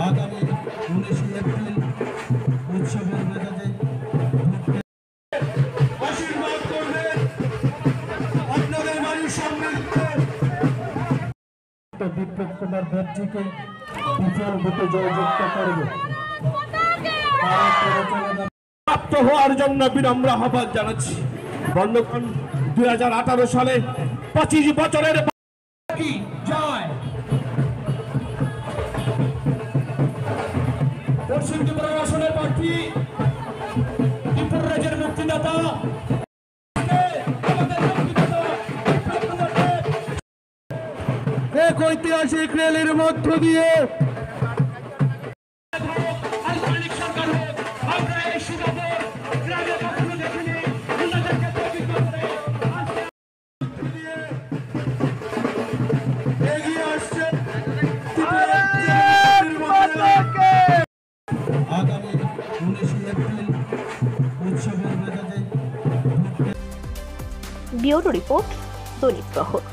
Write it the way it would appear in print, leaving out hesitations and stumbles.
আগামী 19 এপ্রিল উৎসবের মেজাজে আশীর্বাদ করবেন আপনাদের বাড়ির সামনে দীপক কুমার ব্যানার্জিকে বিপুল ভোটে জয়যুক্ত করবে। প্রাপ্ত হওয়ার জন্য বিনম্র আহ্বান জানাচ্ছি। বন্ধুগণ, 2018 সালে 25 বছরের জয় পশ্চিম ত্রিপুরা আসনের প্রার্থী ত্রিপুরা রাজ্যের মুক্তিদাতা এক ঐতিহাসিক র্যালির মধ্য দিয়ে এগিয়ে আসছে আগামী 19 এপ্রিল উৎসবের মেজাজে। ব্যুরো রিপোর্ট, দৈনিক প্রহর।